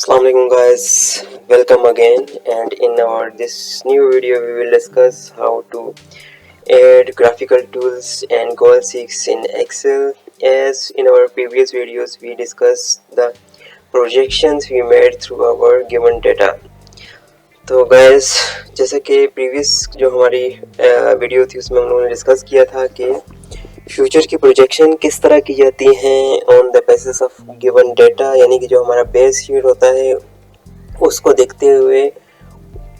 Assalamu alaikum guys, welcome again, and in our this new video we will discuss how to add graphical tools and goal seeks in Excel. As in our previous videos we discussed the projections we made through our given data. तो guys, जैसा कि previous जो हमारी video थी उसमें हम लोगों ने डिस्कस किया था कि फ्यूचर की प्रोजेक्शन किस तरह की जाती हैं on the basis of given data, यानी कि जो हमारा बेस ईयर होता है उसको देखते हुए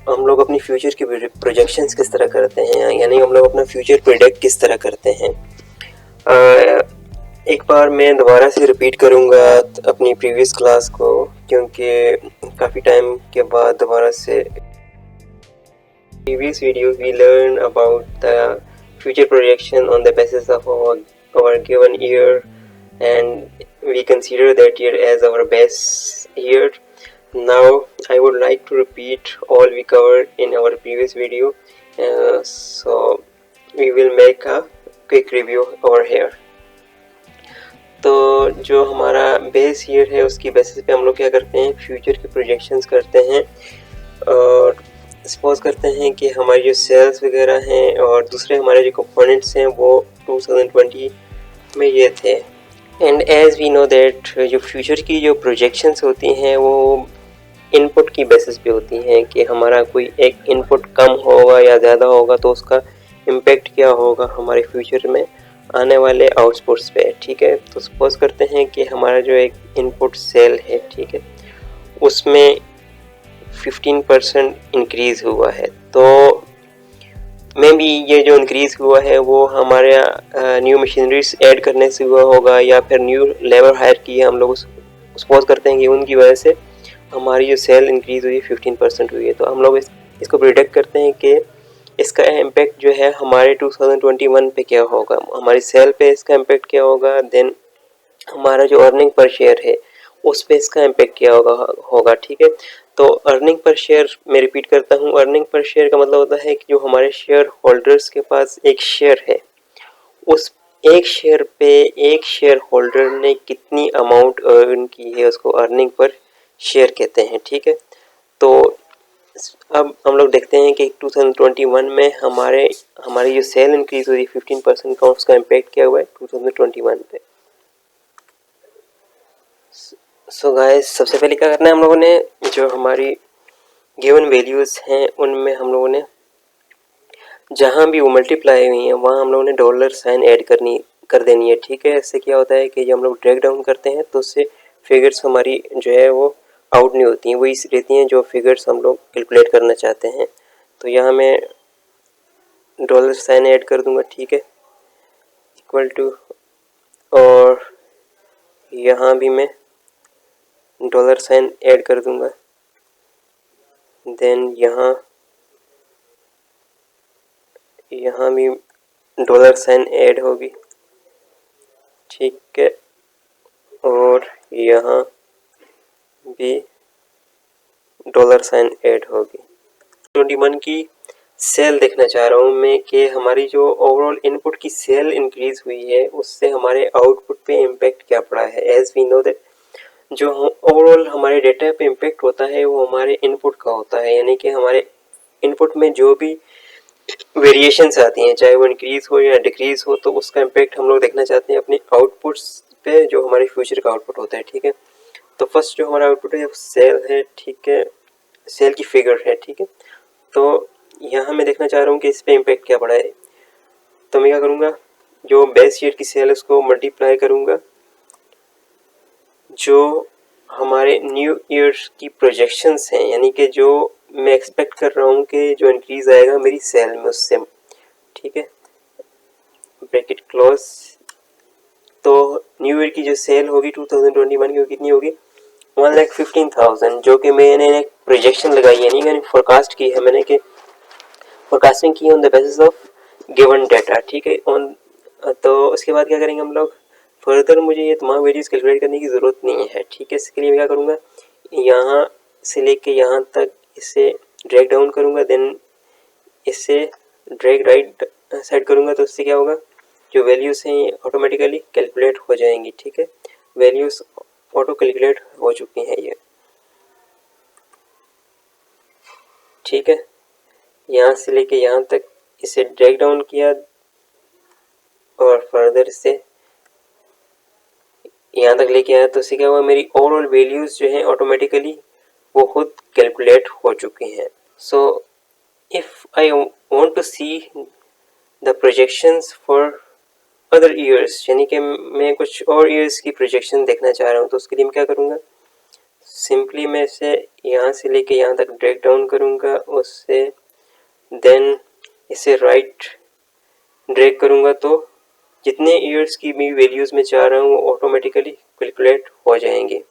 हम लोग अपनी फ्यूचर की प्रोजेक्शंस किस तरह करते हैं, यानी हम लोग अपना फ्यूचर प्रिडिक्ट किस तरह करते हैं। एक बार मैं दोबारा से रिपीट करूँगा अपनी प्रीवियस क्लास को, क्योंकि काफ़ी टाइम के बाद दोबारा से previous video we learned about the future projection on the basis of our given year, and we consider that year as our base year. Now I would like to repeat all we covered in our previous video, so we will make a quick review over here. तो जो हमारा base year है उसकी basis पे हम लोग क्या करते हैं, फ्यूचर की प्रोजेक्शंस करते हैं। और सपोज करते हैं कि हमारी जो सेल्स वगैरह हैं और दूसरे हमारे जो कंपोनेंट्स हैं वो 2020 में ये थे। And as we know that जो फ्यूचर की जो प्रोजेक्शंस होती हैं वो इनपुट की बेसिस पे होती हैं कि हमारा कोई एक इनपुट कम होगा या ज़्यादा होगा तो उसका इम्पेक्ट क्या होगा हमारे फ्यूचर में आने वाले आउटपुट्स पे। ठीक है, तो सपोज करते हैं कि हमारा जो एक इनपुट सेल है, ठीक है, उसमें 15% इंक्रीज़ हुआ है। तो मे बी ये जो इंक्रीज़ हुआ है वो हमारे न्यू मशीनरीज ऐड करने से हुआ होगा या फिर न्यू लेबर हायर की है हम लोग, सपोज करते हैं कि उनकी वजह से हमारी जो सेल इंक्रीज़ हुई 15% हुई है। तो हम लोग इसको प्रिडिक्ट करते हैं कि इसका इम्पेक्ट जो है हमारे 2021 पे क्या होगा, हमारी सेल पे इसका इम्पेक्ट क्या होगा, देन हमारा जो अर्निंग पर शेयर है उस पे इसका इम्पेक्ट क्या होगा। ठीक है, तो अर्निंग पर शेयर मैं रिपीट करता हूँ, अर्निंग पर शेयर का मतलब होता है कि जो हमारे शेयर होल्डर्स के पास एक शेयर है, उस एक शेयर पे एक शेयर होल्डर ने कितनी अमाउंट अर्न की है उसको अर्निंग पर शेयर कहते हैं। ठीक है, तो अब हम लोग देखते हैं कि 2021 में हमारी जो सेल इंक्रीज हुई 15% का, उसका इम्पेक्ट क्या हुआ है 2021 पे। सो गाइस, सबसे पहले क्या करना है, हम लोगों ने जो हमारी गिवन वैल्यूज़ हैं उनमें हम लोगों ने जहाँ भी वो मल्टीप्लाई हुई हैं वहाँ हम लोगों ने डॉलर साइन ऐड कर देनी है। ठीक है, इससे क्या होता है कि जब हम लोग ड्रैग डाउन करते हैं तो उससे फिगर्स हमारी जो है वो आउट नहीं होती हैं, वही रहती हैं जो फिगर्स हम लोग कैलकुलेट करना चाहते हैं। तो यहाँ मैं डॉलर साइन ऐड कर दूँगा, ठीक है, इक्वल टू, और यहाँ भी मैं डॉलर साइन ऐड कर दूँगा, देन यहाँ भी डॉलर साइन ऐड होगी, ठीक है, और यहाँ भी डॉलर साइन ऐड होगी। 21 की सेल देखना चाह रहा हूँ मैं कि हमारी जो ओवरऑल इनपुट की सेल इंक्रीज हुई है उससे हमारे आउटपुट पे इम्पेक्ट क्या पड़ा है। एज वी नो दैट जो ओवरऑल हमारे डेटा पे इम्पेक्ट होता है वो हमारे इनपुट का होता है, यानी कि हमारे इनपुट में जो भी वेरिएशंस आती हैं चाहे वो इंक्रीज हो या डिक्रीज हो, तो उसका इम्पेक्ट हम लोग देखना चाहते हैं अपने आउटपुट्स पे जो हमारे फ्यूचर का आउटपुट होता है। ठीक है, तो फर्स्ट जो हमारा आउटपुट है वो सेल है, ठीक है, सेल की फिगर है। ठीक है, तो यहाँ मैं देखना चाह रहा हूँ कि इस पे इम्पेक्ट क्या पड़ा है। तो मैं क्या करूँगा, जो बेस ईयर की सेल है उसको मल्टीप्लाई करूँगा जो हमारे न्यू ईयर की प्रोजेक्शंस हैं, यानी कि जो मैं एक्सपेक्ट कर रहा हूँ कि जो इंक्रीज आएगा मेरी सेल में उससे। ठीक है, ब्रैकेट क्लोज। तो न्यू ईयर की जो सेल होगी 2021 की वो कितनी होगी, 1,15,000, जो कि मैंने एक प्रोजेक्शन लगाई है, यानी मैंने फोरकास्ट की है, मैंने कि फोरकास्टिंग की on the basis of given data. ठीक है, तो उसके बाद क्या करेंगे हम लोग, फर्दर मुझे ये तमाम वैल्यूज कैलकुलेट करने की ज़रूरत नहीं है। ठीक है, इसके लिए मैं क्या करूँगा, यहाँ से लेके यहाँ तक इसे ड्रैग डाउन करूँगा, देन इससे ड्रैग राइट साइड करूँगा, तो उससे क्या होगा, जो वैल्यूज़ हैं ये ऑटोमेटिकली कैलकुलेट हो जाएंगी। ठीक है, वैल्यूज़ ऑटो कैलकुलेट हो चुकी हैं ये। ठीक है, यहाँ से लेके यहाँ तक इसे ड्रैग डाउन किया और फर्दर इसे यहाँ तक लेके आया, तो इससे क्या हुआ, मेरी ओवरऑल वैल्यूज जो है ऑटोमेटिकली वो खुद कैलकुलेट हो चुकी हैं। So if I want to see the projections for other years, यानी कि मैं कुछ और ईयर्स की प्रोजेक्शन देखना चाह रहा हूँ, तो उसके लिए मैं क्या करूँगा, सिंपली मैं इसे यहाँ से लेके यहाँ तक ड्रैग डाउन करूँगा, उससे देन इसे राइट ड्रैग करूँगा, तो जितने ईयर्स की भी वैल्यूज़ मैं चाह रहा हूँ वो ऑटोमेटिकली कैलकुलेट हो जाएंगे।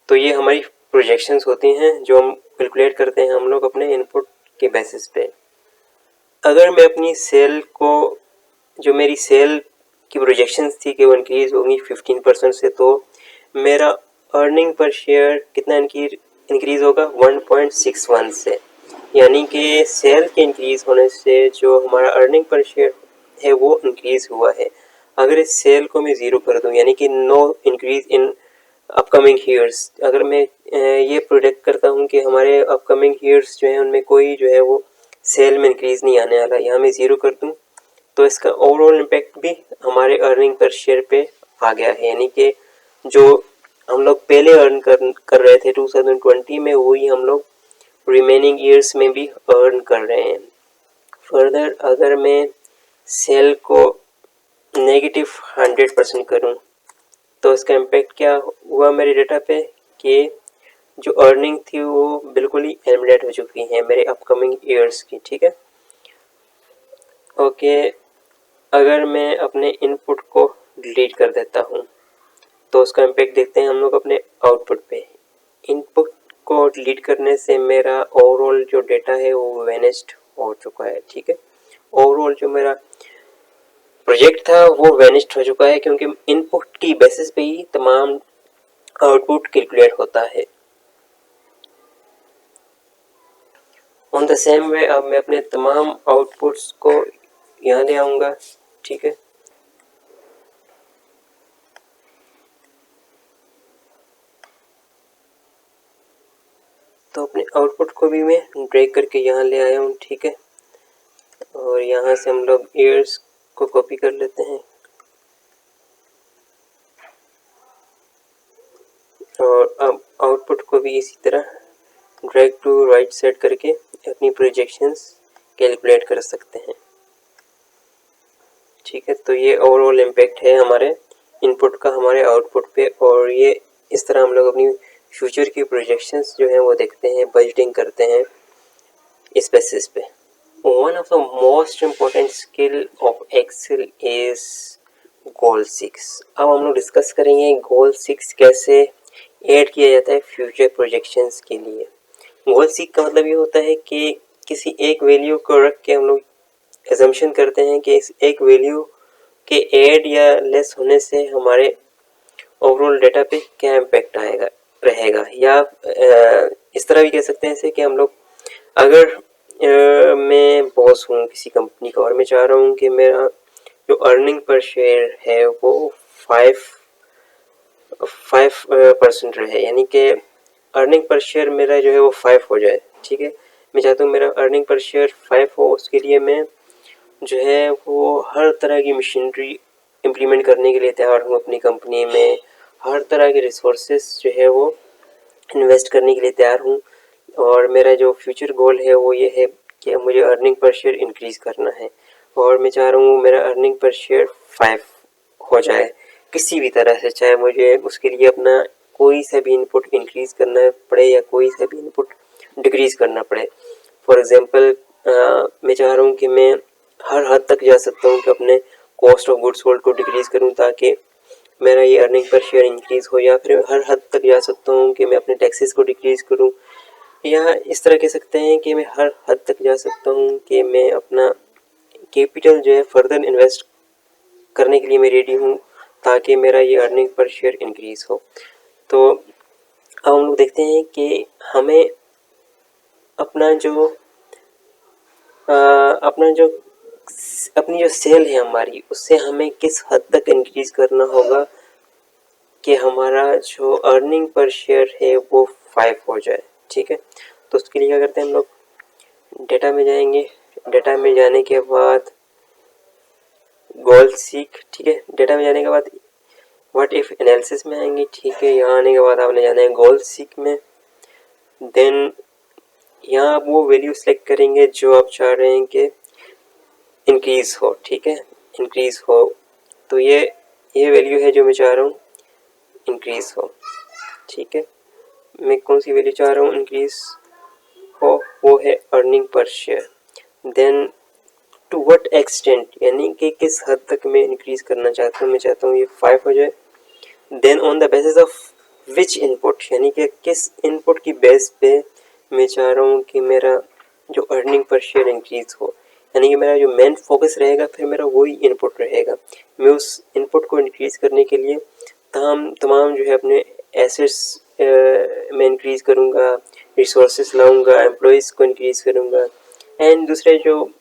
तो ये हमारी प्रोजेक्शंस होती हैं जो हम कैलकुलेट करते हैं हम लोग अपने इनपुट के बेसिस पे। अगर मैं अपनी सेल को, जो मेरी सेल की प्रोजेक्शंस थी कि वो इंक्रीज होगी 15% से, तो मेरा अर्निंग पर शेयर कितना इंक्रीज होगा 1.61 से, यानी कि सेल के इंक्रीज होने से जो हमारा अर्निंग पर शेयर है वो इंक्रीज हुआ है। अगर इस सेल को मैं ज़ीरो कर दूं, यानी कि no increase in upcoming years, अगर मैं ये प्रोडिक्ट करता हूँ कि हमारे अपकमिंग ईयर्स जो है उनमें कोई जो है वो सेल में इंक्रीज नहीं आने वाला, यहाँ मैं ज़ीरो कर दूँ, तो इसका ओवरऑल इम्पैक्ट भी हमारे अर्निंग पर शेयर पे आ गया है, यानी कि जो हम लोग पहले अर्न कर रहे थे 2020 में, वही हम लोग रिमेनिंग ईयर्स में भी अर्न कर रहे हैं। फर्दर अगर मैं सेल को नेगेटिव 100% करूं, तो इसका इम्पैक्ट क्या हुआ मेरे डेटा पे कि जो अर्निंग थी वो बिल्कुल ही एलिमिनेट हो चुकी है मेरे अपकमिंग ईयर्स की। ठीक है, ओके। अगर मैं अपने इनपुट को डिलीट कर देता हूँ, तो उसका इम्पैक्ट देखते हैं हम लोग अपने आउटपुट पे। इनपुट को डिलीट करने से मेरा ओवरऑल जो डेटा है वो वेनिस्ड हो चुका है। ठीक है, ओवरऑल जो मेरा प्रोजेक्ट था वो वेनिस्ड हो चुका है, क्योंकि इनपुट की बेसिस पे ही तमाम आउटपुट कैलकुलेट होता है। ऑन द सेम वे अब मैं अपने तमाम आउटपुट्स को यहाँ ले आऊँगा। ठीक है, तो अपने आउटपुट को भी मैं ड्रैग करके यहाँ ले आया हूँ। ठीक है, और यहाँ से हम लोग ईयर्स को कॉपी कर लेते हैं और अब आउटपुट को भी इसी तरह ड्रैग टू राइट सेट करके अपनी प्रोजेक्शंस कैलकुलेट कर सकते हैं। ठीक है, तो ये ओवरऑल इम्पैक्ट है हमारे इनपुट का हमारे आउटपुट पे, और ये इस तरह हम लोग अपनी फ्यूचर की प्रोजेक्शंस जो हैं वो देखते हैं, बजटिंग करते हैं इस बेसिस पे। One of the most important skill of Excel is goal 6। अब हम लोग डिस्कस करेंगे गोल 6 कैसे ऐड किया जाता है फ्यूचर प्रोजेक्शंस के लिए। गोल 6 का मतलब ये होता है कि किसी एक वैल्यू को रख के हम लोग एजम्पशन करते हैं कि इस एक वैल्यू के ऐड या लेस होने से हमारे ओवरऑल डेटा पे क्या इम्पैक्ट आएगा रहेगा, या इस तरह भी कह सकते हैं कि हम लोग अगर मैं बॉस हूँ किसी कंपनी का और मैं चाह रहा हूँ कि मेरा जो अर्निंग पर शेयर है वो 5% रहे, यानी कि अर्निंग पर शेयर मेरा जो है वो 5 हो जाए। ठीक है, मैं चाहता हूँ मेरा अर्निंग पर शेयर 5 हो, उसके लिए मैं जो है वो हर तरह की मशीनरी इम्प्लीमेंट करने के लिए तैयार हूँ अपनी कंपनी में, हर तरह के रिसोर्सेज जो है वो इन्वेस्ट करने के लिए तैयार हूँ, और मेरा जो फ्यूचर गोल है वो ये है कि मुझे अर्निंग पर शेयर इंक्रीज़ करना है, और मैं चाह रहा हूँ मेरा अर्निंग पर शेयर 5 हो जाए किसी भी तरह से, चाहे मुझे उसके लिए अपना कोई सा भी इनपुट इंक्रीज़ करना पड़े या कोई सा भी इनपुट डिक्रीज़ करना पड़े। फॉर एग्ज़ाम्पल मैं चाह रहा हूँ कि मैं हर हद तक जा सकता हूँ कि अपने कॉस्ट ऑफ गुड्स सोल्ड को डिक्रीज़ करूँ ताकि मेरा ये अर्निंग पर शेयर इंक्रीज़ हो, या फिर हर हद तक जा सकता हूँ कि मैं अपने टैक्सेस को डिक्रीज़ करूँ, या इस तरह कह सकते हैं कि मैं हर हद तक जा सकता हूँ कि मैं अपना कैपिटल जो है फर्दर इन्वेस्ट करने के लिए मैं रेडी हूँ ताकि मेरा ये अर्निंग पर शेयर इंक्रीज़ हो। तो अब हम लोग देखते हैं कि हमें अपना जो अपनी जो सेल है हमारी, उससे हमें किस हद तक इंक्रीज़ करना होगा कि हमारा जो अर्निंग पर शेयर है वो 5 हो जाए। ठीक है, तो उसके लिए क्या करते हैं हम लोग, डेटा में जाएंगे, डेटा में जाने के बाद गोल सीक, ठीक है, डेटा में जाने के बाद व्हाट इफ एनालिसिस में आएंगे, ठीक है, यहाँ आने के बाद आपने जाना है गोल सीक में। देन यहाँ आप वो वैल्यू सेलेक्ट करेंगे जो आप चाह रहे हैं कि इंक्रीज हो, ठीक है, इंक्रीज हो। तो ये वैल्यू है जो मैं चाह रहा हूँ इंक्रीज हो, ठीक है। मैं कौन सी वैल्यू चाह रहा हूँ इंक्रीज हो, वो है earning per share. Then to what extent, यानी कि किस हद तक मैं इंक्रीज करना चाहता हूँ, मैं चाहता हूँ ये 5 हो जाए। Then on the basis of which input, यानी कि किस इनपुट की बेस पे मैं चाह रहा हूँ कि मेरा जो अर्निंग पर शेयर इंक्रीज हो, यानी कि मेरा जो मेन फोकस रहेगा फिर मेरा वही इनपुट रहेगा। मैं उस इनपुट को इंक्रीज करने के लिए तमाम जो है अपने एसेट्स में इंक्रीज करूँगा, रिसोर्सेस लाऊंगा, एम्प्लॉयज़ को इंक्रीज करूँगा, एंड दूसरे जो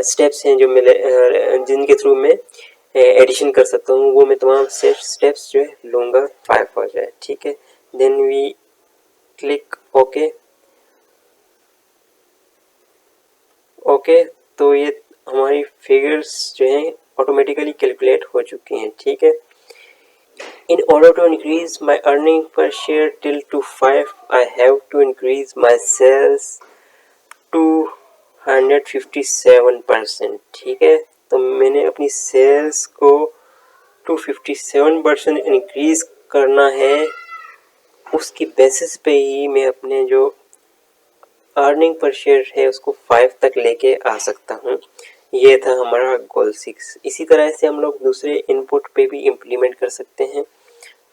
स्टेप्स हैं जो मिले जिनके थ्रू मैं एडिशन कर सकता हूँ, वो मैं तमाम स्टेप्स जो है लूँगा 5 हो जाए, ठीक है। Then we click okay. Okay, तो ये हमारी फिगर्स जो हैं ऑटोमेटिकली कैलकुलेट हो चुकी हैं, ठीक है। In order to increase my earning per share till to 5, I have to increase my sales to 157%, ठीक है। तो मैंने अपनी सेल्स को 257% इंक्रीज करना है, उसकी बेसिस पे ही मैं अपने जो अर्निंग पर शेयर है उसको 5 तक लेके आ सकता हूँ। ये था हमारा गोल 6। इसी तरह से हम लोग दूसरे इनपुट पे भी इम्प्लीमेंट कर सकते हैं।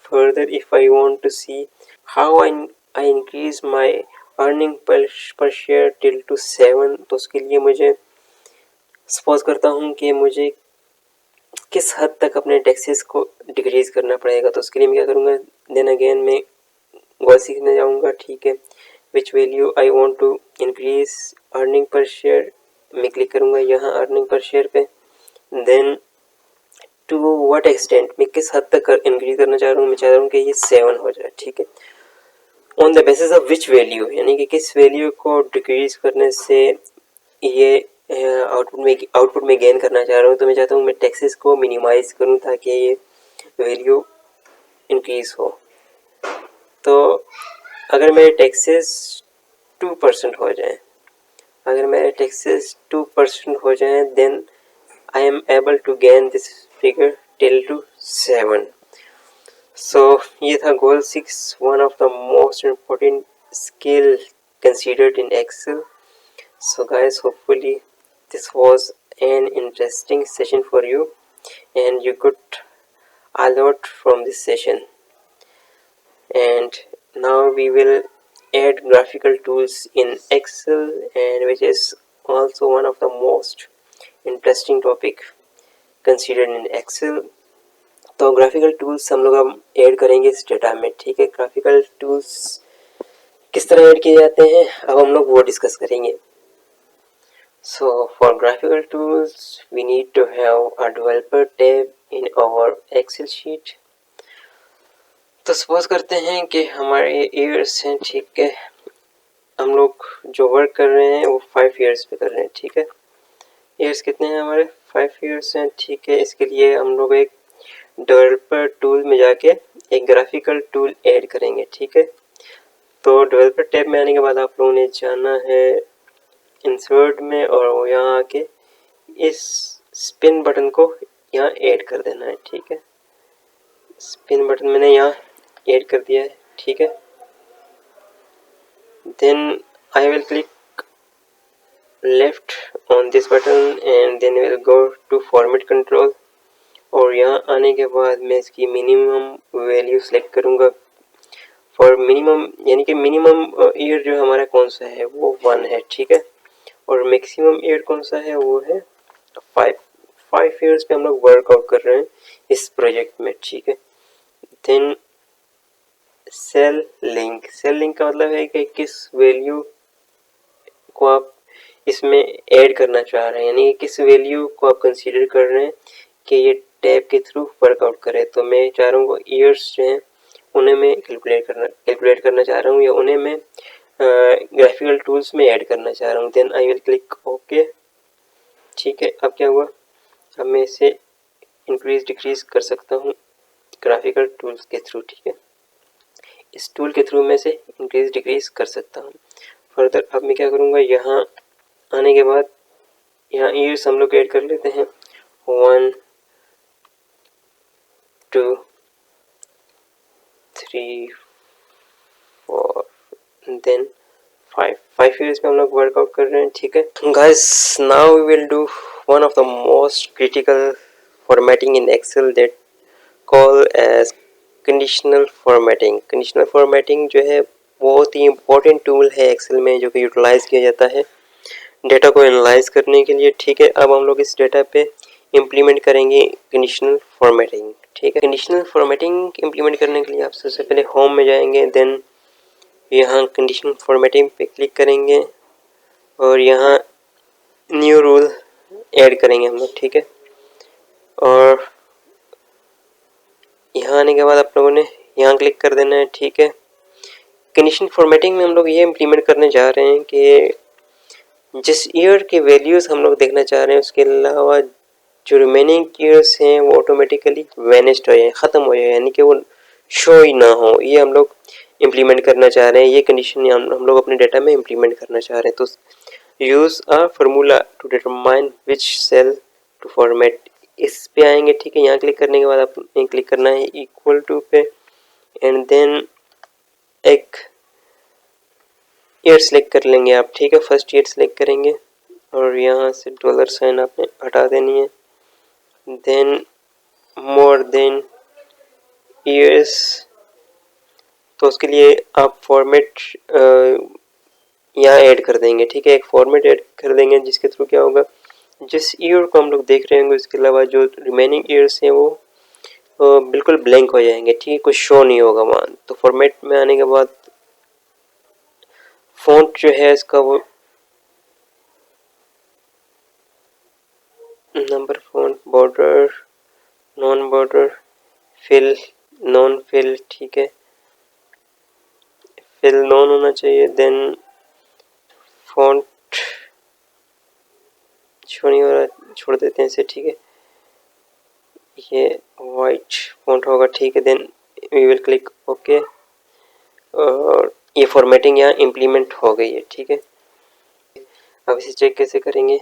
Further if I want to see how I increase my earning per share till two 7, तो उसके लिए मुझे सपोज करता हूँ कि मुझे किस हद तक अपने टैक्सेस को डिक्रीज करना पड़ेगा। तो उसके लिए मैं क्या करूँगा, देन अगेन मैं गोल 6 में जाऊँगा, ठीक है, which value I want to increase earning per share, मैं क्लिक करूँगा यहाँ अर्निंग पर शेयर पे। देन टू व्हाट एक्सटेंट, मैं किस हद तक इंक्रीज करना चाह रहा हूँ, मैं चाह रहा हूँ कि ये 7 हो जाए, ठीक है। On the basis of which value, यानी कि किस वैल्यू को डिक्रीज करने से ये आउटपुट में गेन करना चाह रहा हूँ। तो मैं चाहता हूँ मैं टैक्सेस को मिनिमाइज करूँ ताकि ये वैल्यू इंक्रीज हो। तो अगर मेरे टैक्सेस 2% हो जाए, अगर मेरे टैक्सेस 2% हो जाए, then I am able to gain this figure till two 7। So ये था goal 6, one of the most important skill considered in Excel. So guys, hopefully this was an interesting session for you and you got a lot from this session. And now we will add graphical tools in Excel, and which is also one of the most interesting topic considered in Excel. तो graphical tools हम लोग अब add करेंगे इस data में, ठीक है। Graphical tools किस तरह ऐड किए जाते हैं अब हम लोग वो डिस्कस करेंगे। So for graphical tools we need to have a developer tab in our Excel sheet. तो सपोज करते हैं कि हमारे ईयर्स हैं, ठीक है, हम लोग जो वर्क कर रहे हैं वो 5 ईयर्स पे कर रहे हैं, ठीक है। ईयर्स कितने हैं हमारे, 5 ईयर्स हैं, ठीक है। इसके लिए हम लोग एक डेवलपर टूल में जाके एक ग्राफिकल टूल ऐड करेंगे, ठीक है। तो डेवलपर टैब में आने के बाद आप लोगों ने जाना है इंसर्ट में और यहाँ आके इस स्पिन बटन को यहाँ ऐड कर देना है, ठीक है। स्पिन बटन मैंने यहाँ ऐड कर दिया है, ठीक है। Then I will click left on this button and then will go to format control, और यहाँ आने के बाद मैं इसकी मिनिमम वैल्यू सेलेक्ट करूँगा फॉर मिनिमम, यानी कि मिनिमम ईयर जो हमारा कौन सा है वो 1 है, ठीक है। और मैक्सिमम ईयर कौन सा है वो है 5 ईयर्स पे हम लोग वर्कआउट कर रहे हैं इस प्रोजेक्ट में, ठीक है। Then cell link, cell link का मतलब है कि किस वैल्यू को आप इसमें ऐड करना चाह रहे हैं, यानी कि किस वैल्यू को आप कंसीडर कर रहे हैं कि ये टैब के थ्रू वर्कआउट करे। तो मैं चाह रहा हूँ ईयर्स जो हैं उन्हें मैं कैलकुलेट करना चाह रहा हूँ, या उन्हें मैं ग्राफिकल टूल्स में ऐड करना चाह रहा हूँ। Then I will click okay. ठीक है, अब क्या हुआ, अब मैं इसे इंक्रीज डिक्रीज कर सकता हूँ ग्राफिकल टूल्स के थ्रू। ठीक है, इस टूल के थ्रू मैं इसे इंक्रीज डिक्रीज कर सकता हूँ। फर्दर अब मैं क्या करूँगा, यहाँ आने के बाद यहाँ ईयर्स हम लोग ऐड कर लेते हैं, 1 2 3 4 देन 5 ईयर्स में हम लोग वर्कआउट कर रहे हैं। ठीक है guys, now we will do one of the most critical formatting in Excel, that call as conditional formatting. Conditional formatting जो है बहुत ही इम्पोर्टेंट टूल है एक्सेल में, जो कि यूटिलाइज किया जाता है डेटा को एनालाइज करने के लिए। ठीक है, अब हम लोग इस डेटा पे इम्प्लीमेंट करेंगे कंडीशनल फॉर्मेटिंग। ठीक है, कंडीशनल फॉर्मेटिंग इम्प्लीमेंट करने के लिए आप सबसे पहले होम में जाएंगे, देन यहाँ कंडीशनल फॉर्मेटिंग पे क्लिक करेंगे और यहाँ न्यू रूल ऐड करेंगे हम लोग। ठीक है, और यहाँ आने के बाद आप लोगों ने यहाँ क्लिक कर देना है। ठीक है, कंडीशनल फॉर्मेटिंग में हम लोग ये इम्प्लीमेंट करने जा रहे हैं कि जिस ईयर के वैल्यूज़ हम लोग देखना चाह रहे हैं, उसके अलावा जो रिमेनिंग ईयर्स हैं वो ऑटोमेटिकली वैनिश्ड हो जाए, ख़त्म हो जाए, यानी कि वो शो ही ना हो। ये हम लोग इम्प्लीमेंट करना चाह रहे हैं, ये कंडीशन हम लोग अपने डाटा में इम्प्लीमेंट करना चाह रहे हैं। तो use a formula to determine which cell to format, इस पे आएंगे। ठीक है, यहाँ क्लिक करने के बाद आपने क्लिक करना है इक्वल टू पे, एंड देन एक ईयर सेलेक्ट कर लेंगे आप। ठीक है, फर्स्ट ईयर सेलेक्ट करेंगे और यहाँ से डॉलर साइन आपने हटा देनी है। देन मोर देन ईयर्स, तो उसके लिए आप फॉर्मेट यहाँ ऐड कर देंगे। ठीक है, एक फॉर्मेट ऐड कर देंगे जिसके थ्रू क्या होगा, जिस ईयर को हम लोग देख रहे होंगे उसके अलावा जो रिमेनिंग ईयर्स हैं वो बिल्कुल ब्लैंक हो जाएंगे। ठीक है, कुछ शो नहीं होगा वहाँ। तो फॉर्मेट में आने के बाद फ़ॉन्ट जो है इसका वो number font, border, non border, fill, non fill. ठीक है, फिल नॉन होना चाहिए। देन फ़ॉन्ट शो नहीं हो रहा, छोड़ देते हैं इसे। ठीक है, ये वाइट फ़ॉन्ट होगा। ठीक है, then we will click okay, और ये फॉर्मेटिंग यहाँ इम्प्लीमेंट हो गई है। ठीक है, अब इसे चेक कैसे करेंगे,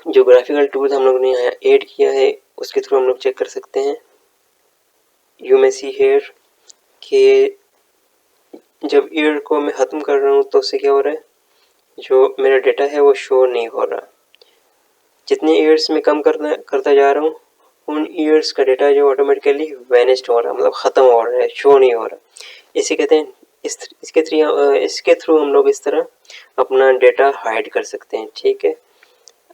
जो ग्राफिकल टूल्स हम लोग ने यहाँ ऐड किया है उसके थ्रू हम लोग चेक कर सकते हैं। यू मे सी हेयर कि जब ईयर को मैं ख़त्म कर रहा हूँ तो उससे क्या हो रहा है, जो मेरा डेटा है वो शो नहीं हो रहा। जितने ईयर्स में कम करता जा रहा हूँ, उन ईयर्स का डेटा जो ऑटोमेटिकली वैनिश्ड हो रहा है, मतलब ख़त्म हो रहा है, शो नहीं हो रहा। इसे कहते हैं इसके थ्रू हम लोग इस तरह अपना डेटा हाइड कर सकते हैं। ठीक है,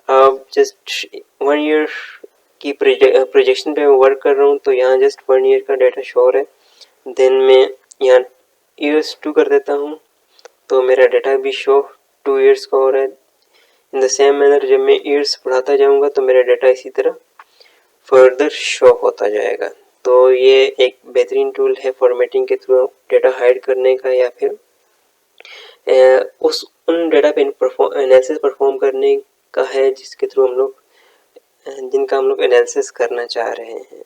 अब जस्ट 1 ईयर की प्रोजेक्शन पे मैं वर्क कर रहा हूँ, तो यहाँ जस्ट 1 ईयर का डेटा शो हो रहा है। देन मैं यहाँ ईयर्स 2 कर देता हूँ तो मेरा डेटा भी शो 2 ईयर्स का हो रहा है। इन द सेम मैनर जब मैं ईयर्स बढ़ाता जाऊँगा तो मेरा डेटा इसी तरह फर्दर शो होता जाएगा। तो ये एक बेहतरीन टूल है फॉर्मेटिंग के थ्रू डेटा हाइड करने का, या फिर उन डेटा पे एनालिसिस परफॉर्म करने का है जिसके थ्रू हम लोग जिनका हम लोग एनालिसिस करना चाह रहे हैं।